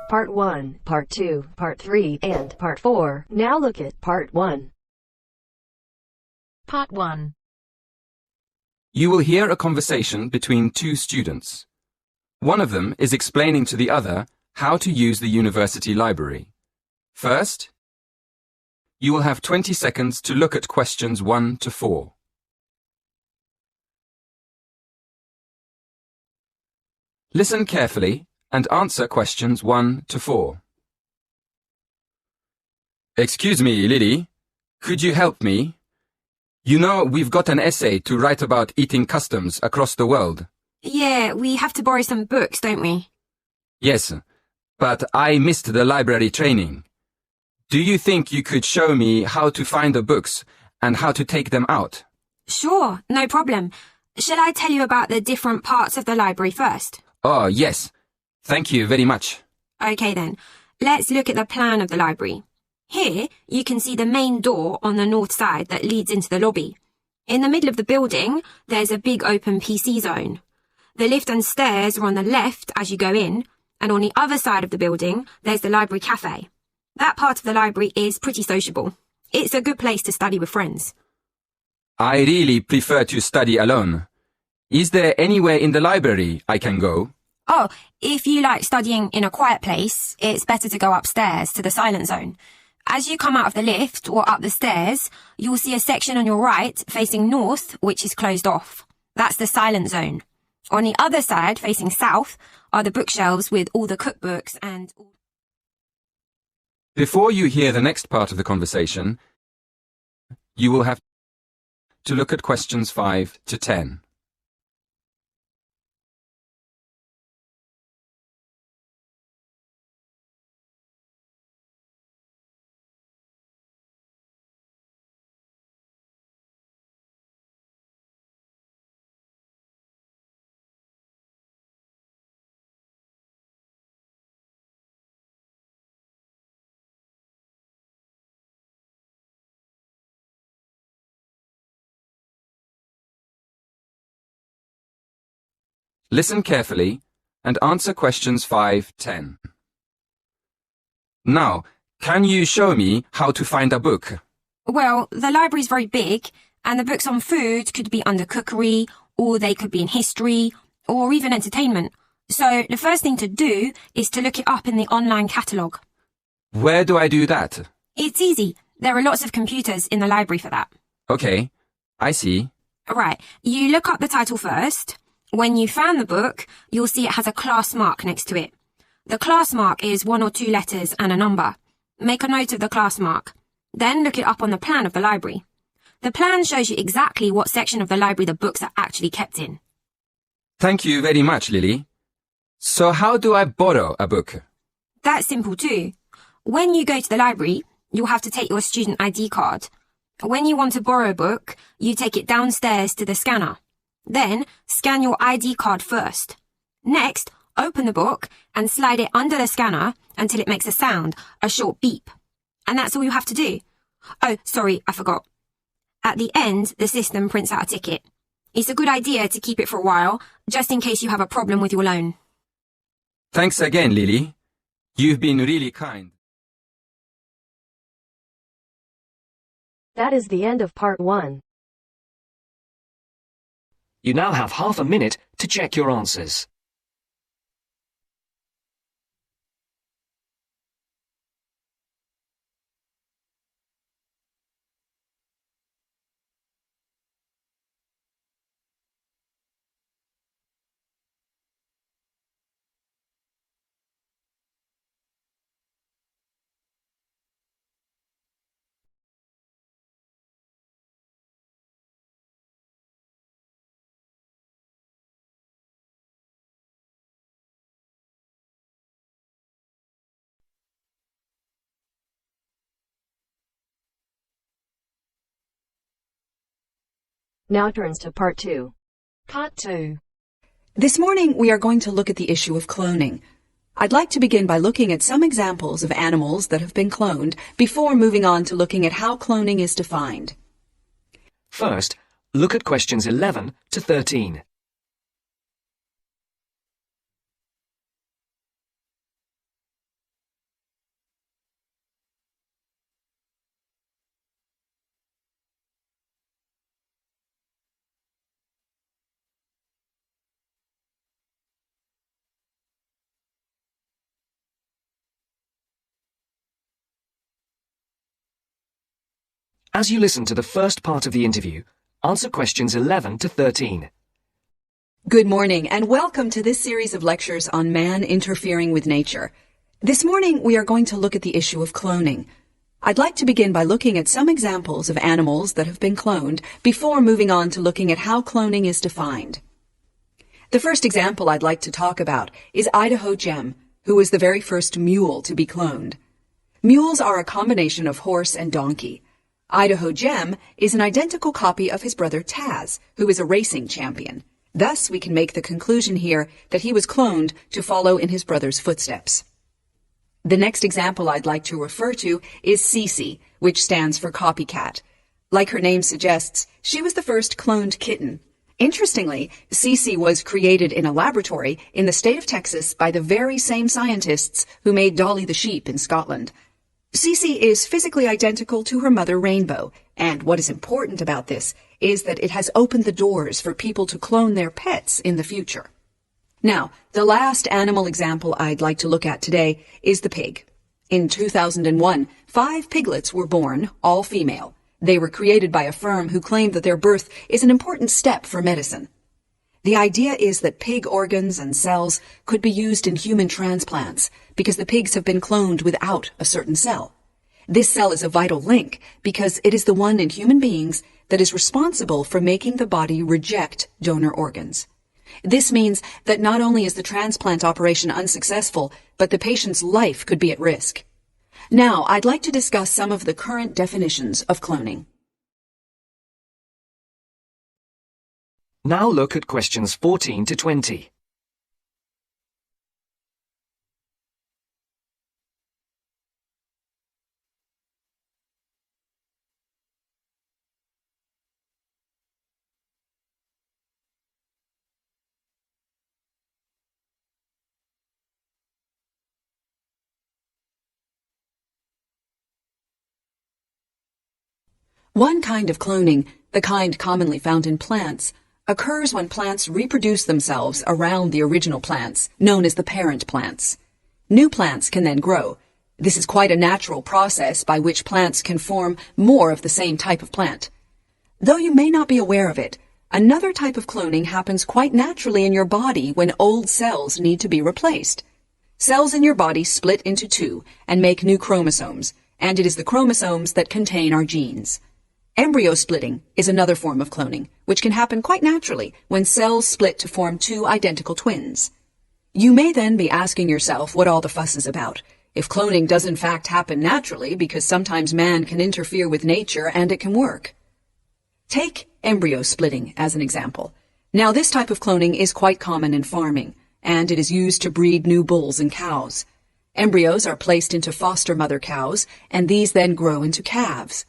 Part 1, Part 2, Part 3, and Part 4. Now look at Part 1. Part 1. You will hear a conversation between two students. One of them is explaining to the other how to use the university library. First, you will have 20 seconds to look at questions 1 to 4. Listen carefully and answer questions 1 to 4. Excuse me, Lily. Could you help me? You know, we've got an essay to write about eating customs across the world. Yeah, we have to borrow some books, don't we? Yes, but I missed the library training. Do you think you could show me how to find the books and how to take them out? Sure, no problem. Shall I tell you about the different parts of the library first? Oh, yes. Thank you very much. Okay then, let's look at the plan of the library. Here, you can see the main door on the north side that leads into the lobby. In the middle of the building, there's a big open PC zone. The lift and stairs are on the left as you go in, and on the other side of the building, there's the library cafe. That part of the library is pretty sociable. It's a good place to study with friends. I really prefer to study alone. Is there anywhere in the library I can go? Oh, if you like studying in a quiet place, it's better to go upstairs to the silent zone. As you come out of the lift or up the stairs, you'll see a section on your right facing north, which is closed off. That's the silent zone. On the other side, facing south, are the bookshelves with all the cookbooks and... Before you hear the next part of the conversation, you will have to look at questions 5 to 10. Listen carefully and answer questions 5-10. Now, can you show me how to find a book? Well, the library's very big, and the books on food could be under cookery, or they could be in history, or even entertainment. So the first thing to do is to look it up in the online catalogue. Where do I do that? It's easy. There are lots of computers in the library for that. Okay, I see. Right, you look up the title first. When you found the book, you'll see it has a class mark next to it. The class mark is 1 or 2 letters and a number. Make a note of the class mark. Then look it up on the plan of the library. The plan shows you exactly what section of the library the books are actually kept in. Thank you very much, Lily. So how do I borrow a book? That's simple too. When you go to the library, you'll have to take your student ID card. When you want to borrow a book, you take it downstairs to the scanner. Then, scan your ID card first. Next, open the book and slide it under the scanner until it makes a sound, a short beep. And that's all you have to do. Oh, sorry, I forgot. At the end, the system prints out a ticket. It's a good idea to keep it for a while, just in case you have a problem with your loan. Thanks again, Lily. You've been really kind. That is the end of Part 1. You now have half a minute to check your answers. Now turns to Part 2. Part 2. This morning we are going to look at the issue of cloning. I'd like to begin by looking at some examples of animals that have been cloned before moving on to looking at how cloning is defined. First, look at questions 11 to 13. As you listen to the first part of the interview, answer questions 11 to 13. Good morning and welcome to this series of lectures on man interfering with nature. This morning we are going to look at the issue of cloning. I'd like to begin by looking at some examples of animals that have been cloned before moving on to looking at how cloning is defined. The first example I'd like to talk about is Idaho Gem, who was the very first mule to be cloned. Mules are a combination of horse and donkey. Idaho Gem is an identical copy of his brother Taz, who is a racing champion. Thus, we can make the conclusion here that he was cloned to follow in his brother's footsteps. The next example I'd like to refer to is Cece, which stands for copycat. Like her name suggests, she was the first cloned kitten. Interestingly, Cece was created in a laboratory in the state of Texas by the very same scientists who made Dolly the sheep in Scotland. Cece is physically identical to her mother Rainbow, and what is important about this is that it has opened the doors for people to clone their pets in the future. Now, the last animal example I'd like to look at today is the pig. In 2001, 5 piglets were born, all female. They were created by a firm who claimed that their birth is an important step for medicine. The idea is that pig organs and cells could be used in human transplants because the pigs have been cloned without a certain cell. This cell is a vital link because it is the one in human beings that is responsible for making the body reject donor organs. This means that not only is the transplant operation unsuccessful, but the patient's life could be at risk. Now, I'd like to discuss some of the current definitions of cloning. Now look at questions 14 to 20. One kind of cloning, the kind commonly found in plants, occurs when plants reproduce themselves around the original plants, known as the parent plants. New plants can then grow. This is quite a natural process by which plants can form more of the same type of plant. Though you may not be aware of it, another type of cloning happens quite naturally in your body when old cells need to be replaced. Cells in your body split into 2 and make new chromosomes, and it is the chromosomes that contain our genes. Embryo splitting is another form of cloning, which can happen quite naturally when cells split to form 2 identical twins. You may then be asking yourself what all the fuss is about, if cloning does in fact happen naturally because sometimes man can interfere with nature and it can work. Take embryo splitting as an example. Now, this type of cloning is quite common in farming, and it is used to breed new bulls and cows. Embryos are placed into foster mother cows, and these then grow into calves.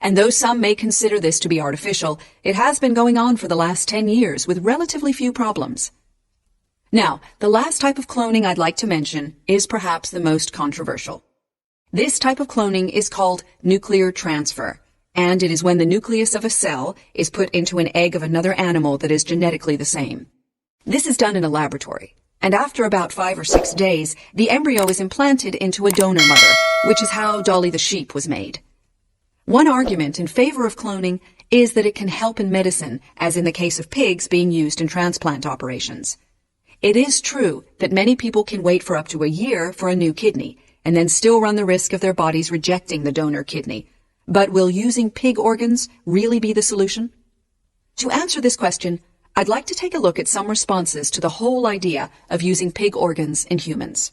And though some may consider this to be artificial, it has been going on for the last 10 years with relatively few problems. Now, the last type of cloning I'd like to mention is perhaps the most controversial. This type of cloning is called nuclear transfer, and it is when the nucleus of a cell is put into an egg of another animal that is genetically the same. This is done in a laboratory, and after about 5 or 6 days, the embryo is implanted into a donor mother, which is how Dolly the sheep was made. One argument in favor of cloning is that it can help in medicine, as in the case of pigs being used in transplant operations. It is true that many people can wait for up to a year for a new kidney, and then still run the risk of their bodies rejecting the donor kidney. But will using pig organs really be the solution? To answer this question, I'd like to take a look at some responses to the whole idea of using pig organs in humans.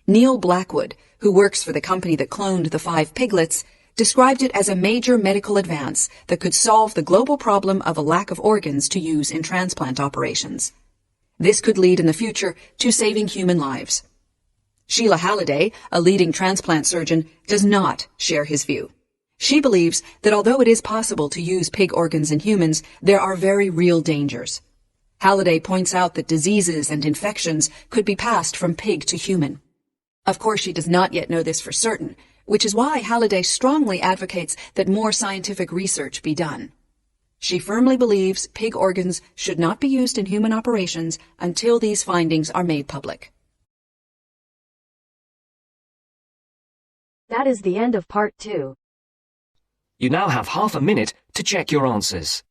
Neil Blackwood, who works for the company that cloned the 5 piglets, described it as a major medical advance that could solve the global problem of a lack of organs to use in transplant operations. This could lead in the future to saving human lives. Sheila Halliday, a leading transplant surgeon, does not share his view. She believes that although it is possible to use pig organs in humans, there are very real dangers. Halliday points out that diseases and infections could be passed from pig to human. Of course, she does not yet know this for certain, which is why Halliday strongly advocates that more scientific research be done. She firmly believes pig organs should not be used in human operations until these findings are made public. That is the end of part 2. You now have half a minute to check your answers.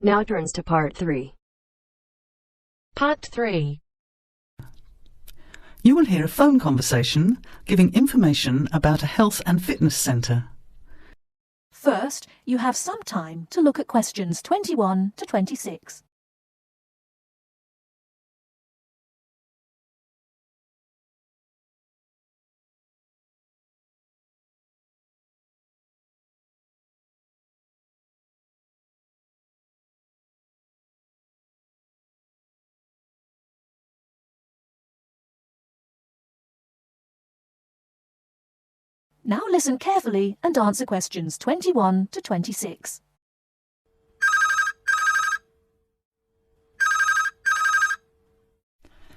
Now turns to Part 3. Part 3. You will hear a phone conversation giving information about a health and fitness centre. First, you have some time to look at questions 21 to 26. Now listen carefully and answer questions 21 to 26.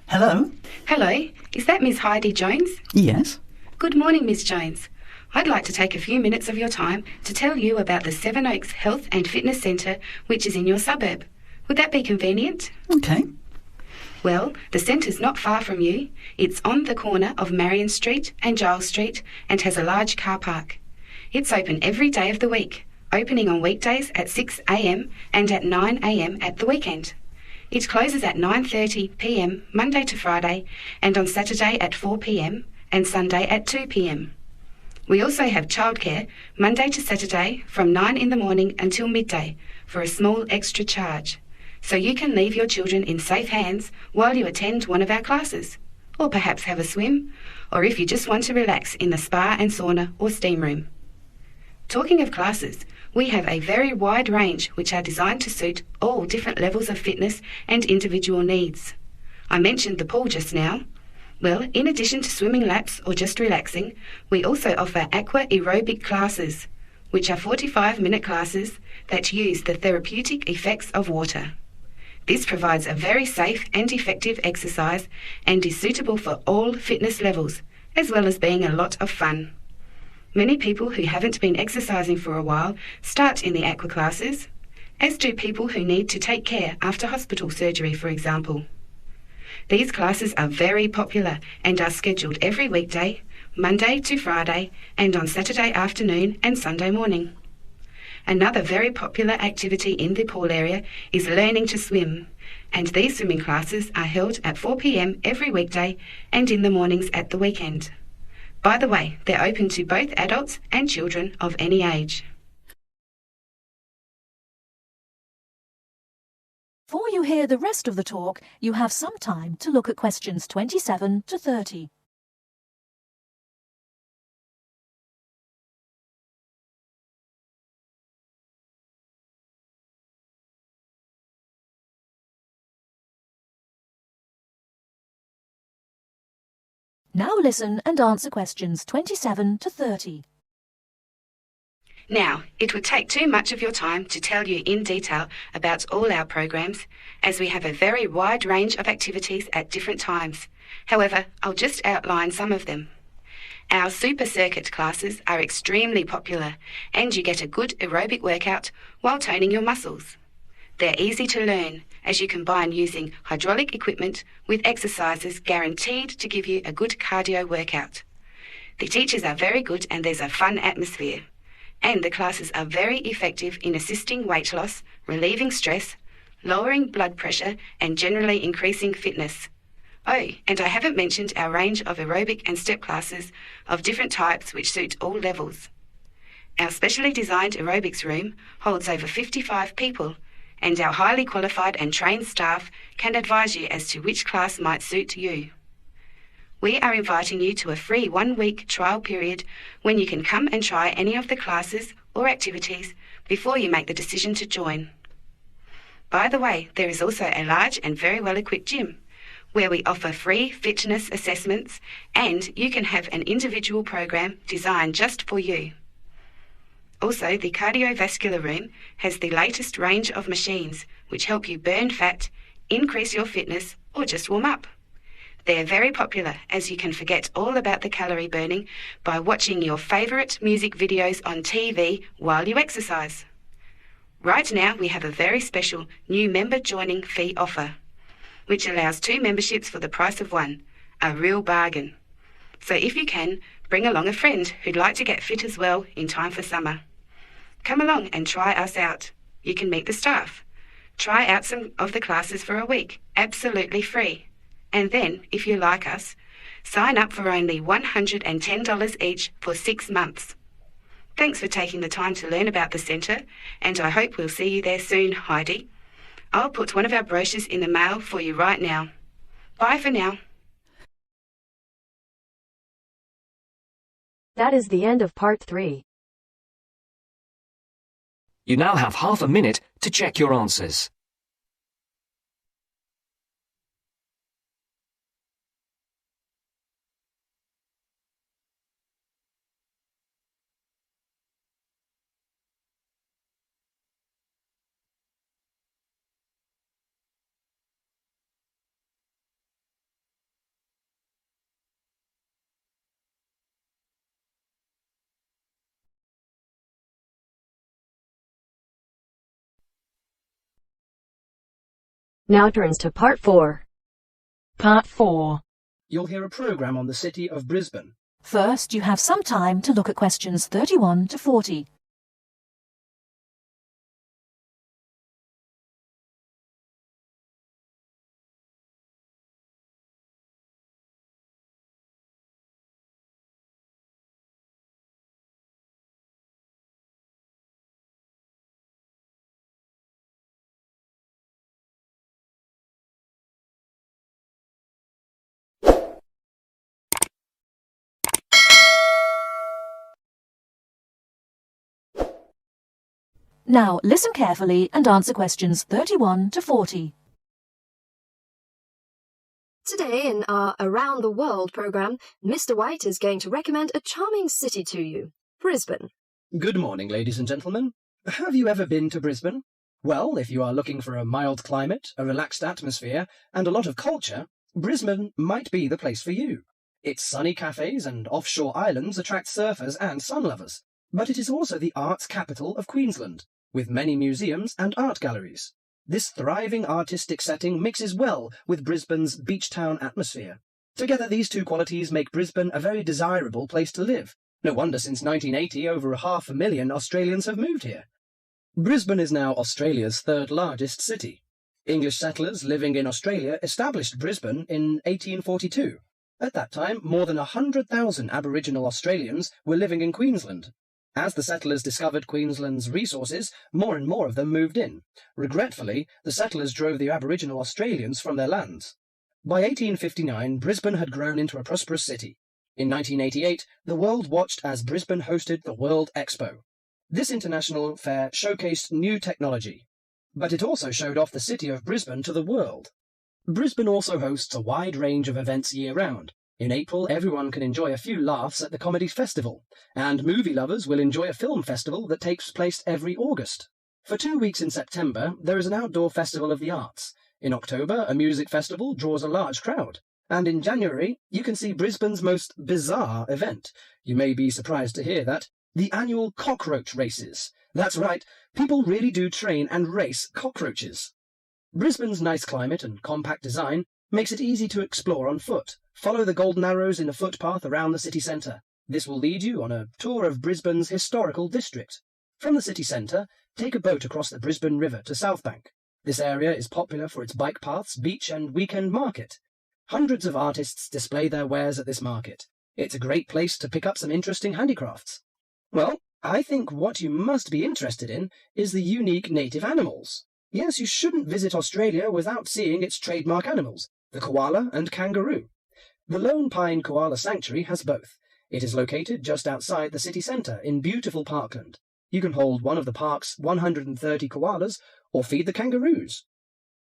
Hello? Hello, is that Miss Heidi Jones? Yes? Good morning, Miss Jones. I'd like to take a few minutes of your time to tell you about the Seven Oaks Health and Fitness Centre, which is in your suburb. Would that be convenient? Okay. Well, the centre's not far from you. It's on the corner of Marion Street and Giles Street and has a large car park. It's open every day of the week, opening on weekdays at 6 a.m. and at 9 a.m. at the weekend. It closes at 9:30 p.m. Monday to Friday and on Saturday at 4 p.m. and Sunday at 2 p.m. We also have childcare Monday to Saturday from 9 in the morning until midday for a small extra charge, so you can leave your children in safe hands while you attend one of our classes, or perhaps have a swim, or if you just want to relax in the spa and sauna or steam room. Talking of classes, we have a very wide range which are designed to suit all different levels of fitness and individual needs. I mentioned the pool just now. Well, in addition to swimming laps or just relaxing, we also offer aqua aerobic classes, which are 45-minute classes that use the therapeutic effects of water. This provides a very safe and effective exercise and is suitable for all fitness levels, as well as being a lot of fun. Many people who haven't been exercising for a while start in the aqua classes, as do people who need to take care after hospital surgery, for example. These classes are very popular and are scheduled every weekday, Monday to Friday, and on Saturday afternoon and Sunday morning. Another very popular activity in the pool area is learning to swim, and these swimming classes are held at 4 p.m. every weekday and in the mornings at the weekend. By the way, they're open to both adults and children of any age. Before you hear the rest of the talk, you have some time to look at questions 27 to 30. Now listen and answer questions 27 to 30. Now, it would take too much of your time to tell you in detail about all our programs, as we have a very wide range of activities at different times. However, I'll just outline some of them. Our super circuit classes are extremely popular, and you get a good aerobic workout while toning your muscles. They're easy to learn, as you combine using hydraulic equipment with exercises guaranteed to give you a good cardio workout. The teachers are very good and there's a fun atmosphere. And the classes are very effective in assisting weight loss, relieving stress, lowering blood pressure and generally increasing fitness. Oh, and I haven't mentioned our range of aerobic and step classes of different types which suit all levels. Our specially designed aerobics room holds over 55 people, and our highly qualified and trained staff can advise you as to which class might suit you. We are inviting you to a free 1-week trial period when you can come and try any of the classes or activities before you make the decision to join. By the way, there is also a large and very well-equipped gym where we offer free fitness assessments, and you can have an individual program designed just for you. Also, the cardiovascular room has the latest range of machines which help you burn fat, increase your fitness, or just warm up. They're very popular as you can forget all about the calorie burning by watching your favourite music videos on TV while you exercise. Right now we have a very special new member joining fee offer, which allows 2 memberships for the price of 1, a real bargain. So if you can, bring along a friend who'd like to get fit as well in time for summer. Come along and try us out. You can meet the staff. Try out some of the classes for a week, absolutely free. And then, if you like us, sign up for only $110 each for 6 months. Thanks for taking the time to learn about the centre, and I hope we'll see you there soon, Heidi. I'll put one of our brochures in the mail for you right now. Bye for now. That is the end of part 3. You now have half a minute to check your answers. Now turns to part 4. Part 4. You'll hear a programme on the city of Brisbane. First, you have some time to look at questions 31 to 40. Now listen carefully and answer questions 31 to 40. Today in our Around the World programme, Mr. White is going to recommend a charming city to you, Brisbane. Good morning, ladies and gentlemen. Have you ever been to Brisbane? Well, if you are looking for a mild climate, a relaxed atmosphere, and a lot of culture, Brisbane might be the place for you. Its sunny cafes and offshore islands attract surfers and sun lovers, but it is also the arts capital of Queensland, with many museums and art galleries. This thriving artistic setting mixes well with Brisbane's beach town atmosphere. Together, these two qualities make Brisbane a very desirable place to live. No wonder since 1980 over 500,000 Australians have moved here. Brisbane is now Australia's 3rd largest city. English settlers living in Australia established Brisbane in 1842. At that time, more than 100,000 Aboriginal Australians were living in Queensland. As the settlers discovered Queensland's resources, more and more of them moved in. Regretfully, the settlers drove the Aboriginal Australians from their lands. By 1859, Brisbane had grown into a prosperous city. In 1988, the world watched as Brisbane hosted the World Expo. This international fair showcased new technology, but it also showed off the city of Brisbane to the world. Brisbane also hosts a wide range of events year-round. In April, everyone can enjoy a few laughs at the Comedy Festival, and movie lovers will enjoy a film festival that takes place every August. For 2 weeks in September, there is an outdoor festival of the arts. In October, a music festival draws a large crowd. And in January, you can see Brisbane's most bizarre event. You may be surprised to hear that. The annual cockroach races. That's right, people really do train and race cockroaches. Brisbane's nice climate and compact design makes it easy to explore on foot. Follow the golden arrows in a footpath around the city centre. This will lead you on a tour of Brisbane's historical district. From the city centre, take a boat across the Brisbane River to Southbank. This area is popular for its bike paths, beach and weekend market. Hundreds of artists display their wares at this market. It's a great place to pick up some interesting handicrafts. Well, I think what you must be interested in is the unique native animals. Yes, you shouldn't visit Australia without seeing its trademark animals, the koala and kangaroo. The Lone Pine Koala Sanctuary has both. It is located just outside the city centre in beautiful parkland. You can hold one of the park's 130 koalas or feed the kangaroos.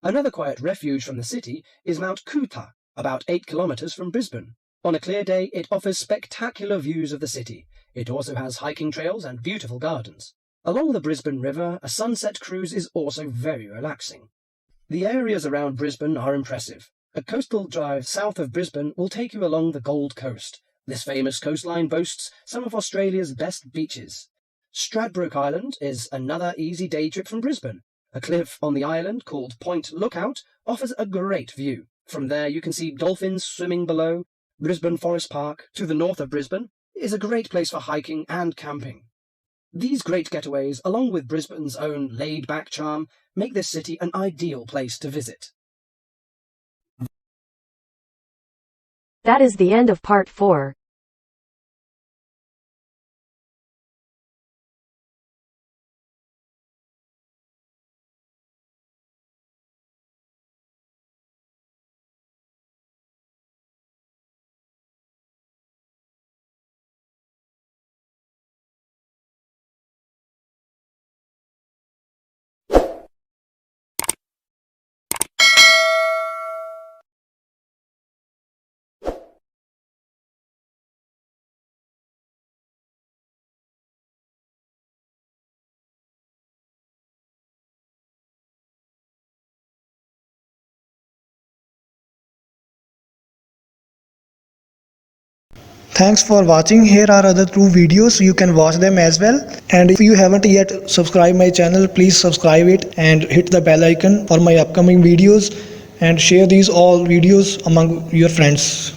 Another quiet refuge from the city is Mount Coot-tha, about 8 kilometres from Brisbane. On a clear day, it offers spectacular views of the city. It also has hiking trails and beautiful gardens. Along the Brisbane River, a sunset cruise is also very relaxing. The areas around Brisbane are impressive. A coastal drive south of Brisbane will take you along the Gold Coast. This famous coastline boasts some of Australia's best beaches. Stradbroke Island is another easy day trip from Brisbane. A cliff on the island called Point Lookout offers a great view. From there you can see dolphins swimming below. Brisbane Forest Park, to the north of Brisbane, is a great place for hiking and camping. These great getaways, along with Brisbane's own laid-back charm, make this city an ideal place to visit. That is the end of part 4. Thanks for watching. Here are other 2 videos, you can watch them as well. And if you haven't yet subscribed my channel, please subscribe it and hit the bell icon for my upcoming videos, and share these all videos among your friends.